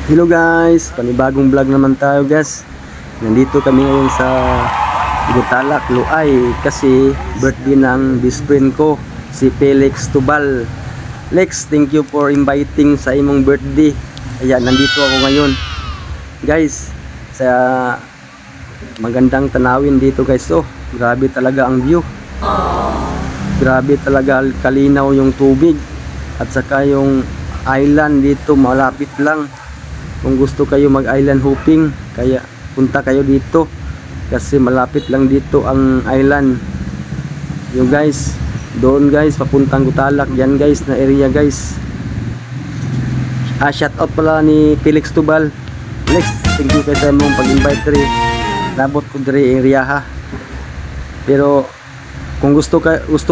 Hello guys, panibagong vlog naman tayo guys. Nandito kami ngayon sa Gutalak, Luay kasi birthday ng best friend ko, si Felix Tubal. Lex, thank you for inviting sa imong birthday. Kaya nandito ako ngayon. Guys, sa magandang tanawin dito guys. Oh, grabe talaga ang view. Grabe talaga kalinaw yung tubig. At saka yung island dito malapit lang. Kung gusto kayo mag island hopping, kaya punta kayo dito kasi malapit lang dito ang island. Yung guys, doon guys papuntang Gutalak, yan guys na area guys. Shout out pala ni Felix Tubal. Next, thank you kayo sa mong pag-invite rin. Labot ko diri area ha. Pero kung gusto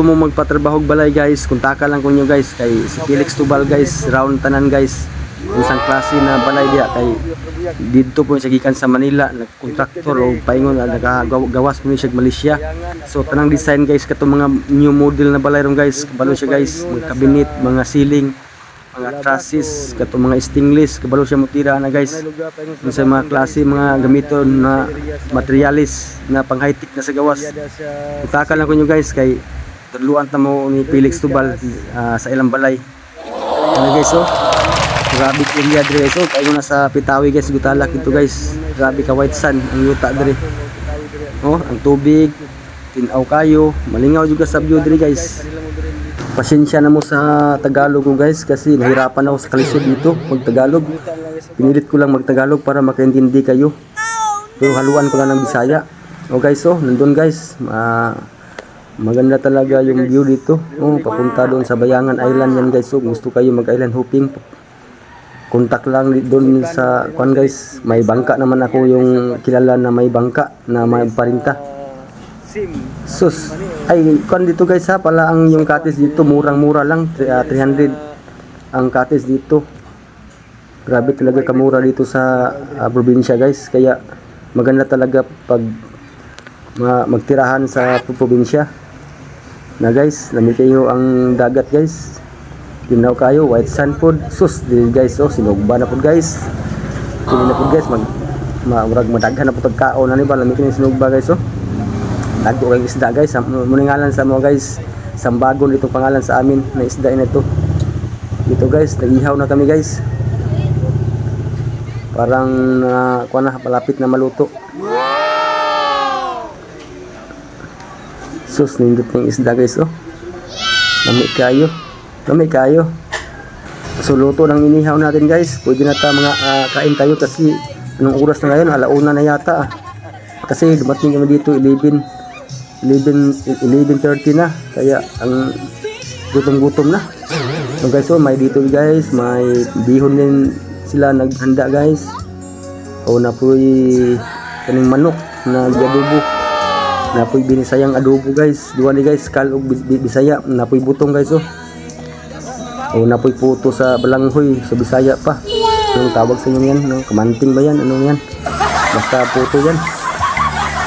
mo magpatrabaho balay guys, kontaka lang ko nyo guys kay si Felix Tubal guys, round tanan guys. Isang klase na balay dia kay dito po sa gikan sa Manila, nagkontraktor o paingon nagagawas po ni siya Malaysia. So tanang design guys kato mga new model na balay ron guys, kabalo siya guys, mga cabinet, mga ceiling, mga trusses, kato mga stainless, kabalo siya mutira na guys. Sa mga klase mga gamiton na materialis na pang high tech na sa gawas. Utaka lang ko nyo guys kay tudluan ta mo ni Felix Tubal sa ilang balay. Ano guys oh? Grabe area dre guys. So, tayo na sa Pitawi guys, Gutalak ito guys. Grabe ka white sun ang yuta dre. Oh, ang tubig, tinaw kayo, malingaw juga sa view dre guys. Pasensya na mo sa Tagalog ko guys kasi nahirapan ako sa kalisod dito mag Tagalog. Pinilit ko lang mag Tagalog para makaintindi kayo. Pero haluan ko lang ng Bisaya. Oh guys, oh, nandun guys. Maganda talaga yung view dito. Oh, papunta doon sa Bayangan Island yan guys. So, gusto kayo mag island hopping, kontak lang doon sa kuan guys. May bangka naman ako yung kilala na may bangka na may parinta. Sus, ay kuan dito guys ha, pala ang yung cottage dito murang-mura lang, 300 ang cottage dito. Grabe talaga kamura dito sa probinsya guys. Kaya maganda talaga pag magtirahan sa probinsya. Na guys, lami kayo ang dagat guys. Tinaw kayo, white sand food. Sus, di guys, oh, sinugba na po guys. Sino na po guys, murag madaghan na po tagkaon na ni ba, lami kini sinugba guys, oh. Dagko kay isda guys, muna ngalan sa mo guys. Sambagon itong pangalan sa amin na isda ina ito. Dito guys, nagihaw na kami guys. Parang kuan na malapit na maluto. Sus, nindot ng isda guys, oh. Lami kayo. So luto ng inihaw natin guys. Pwede na ta mga kain tayo kasi anong oras na ngayon? Alauna na yata. Kasi dumating kami dito 11:30 na. Kaya ang gutom na. So guys, oh, may dito guys, may bihon din sila naghanda guys. O napoy kaning manok na adobo. Napoy binisayang adobo guys. Duwa ni guys, kalog bisaya. Napoy butong guys, oh. O napoy puto sa balanghoy sa Bisaya pa. Yung tawag sa inyo yan, no? Kamanting ba yan? Ano yan? Basta puto yan.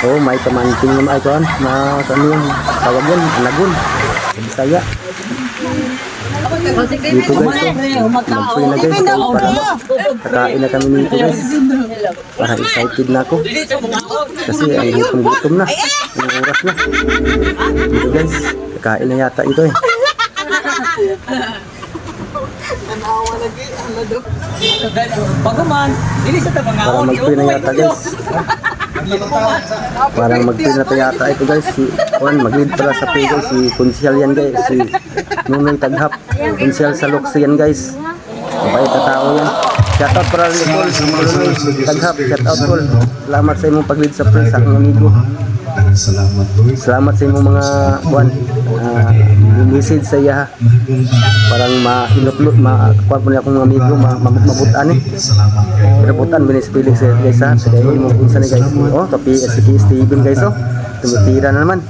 O may kamanting naman ay kuan na ano yan? Tawag yan, alagon sa Bisaya. Dito guys, magpuy na guys. Kakain na kami nito guys. Parang excited na ako. Kasi ang gutom na. Ang oras na. Dito guys, kakain na yata ito eh. Parang magpin na yata guys. Parang magpin na yata ito guys. Si Juan maglid pala sa pay guys. Si Konsyal yan guys. Si Nunoy Taghap. Konsyal sa Luxe yan guys. Mabait na tao yan. Shoutout para rin Paul. Nunoy Taghap. Shoutout Paul. Salamat sa imong paglid sa pay sa aking amigo. Salamat sa imong mga Juan. Message sa iya ha. Parang ma-inutlot, kuha po niya akong amigo, mabutan eh. Pero butan, binis Felix guys ha. So dahil mo punsa ni guys. Oh, tapi si Steven guys, oh. Tumitira na naman.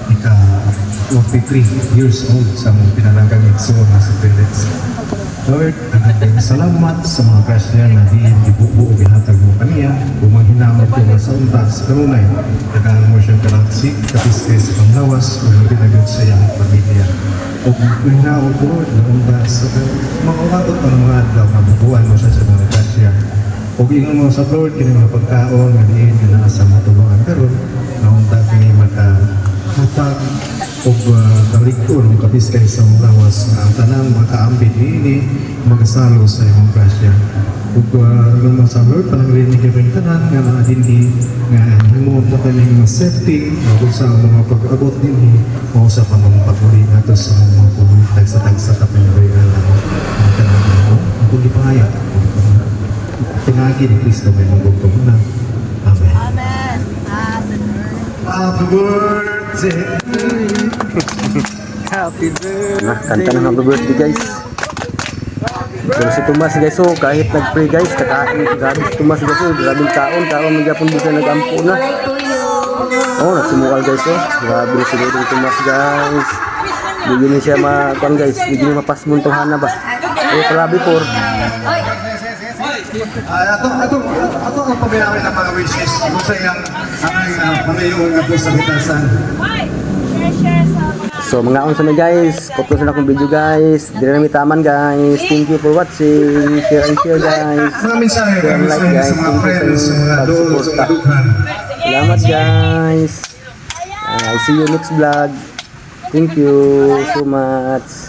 Ika 43 years old sa mong pinananggang igsoon na si Felix. Lord, salamat sa mga grasya na ibubuo gihatag mo kaniya kung maghinamot ko nga sa unta sa karunay nagahan mo siyang kalaksik kapiske sa panglawas kung ginagod sa iyang pamilya o kung hinamot ko na unta sa mga umatot ang mga adlaw na bubuan mo siya sa mga grasya o ingon mo sa Lord kini mga pagkaon nga diin nga nasa matulungan karon na unta kini makahatag o kalikton kapiskay sa lawas na ang tanang makaambit ini magasalo sa imong grasya ug naman sa Lord panangrinig yung tanan nga naadindi nga himo mo kaning safety ug sa mga pag-abot dinhi o sa pamong paguli nato sa mga pulutag sa tagsa ta pinagayaan ang tanan mo ug gipahaya tinagi ni Kristo may magugtong na amen Amen. happy birthday Happy birthday. Nah, kanta ng happy birthday guys. Pero si Tomas guys, so kahit nag-pray guys, kakain grabe si Tomas guys, so grabing kaon magyapon bisa nag-ampo na. Oh, nagsimukal guys, so grabe si Tomas guys. Hindi niya siya makuan guys, hindi niya mapasmuntuhan na ba. Eh, grabe por. Ato ang pagbayawin ng mga wishes kung sa iyang panayon nga po sa bitasan. Share sa mga So mga unsa na guys, photos na akong video guys. Dili na mi taman guys. Thank you for watching. Share and share guys. Mga mensahe, Share and like guys. sa mga Thank you friends, sa sa mga dolo, sa pagsuporta. mga dughan. Salamat guys. I'll see you next vlog. Thank you so much.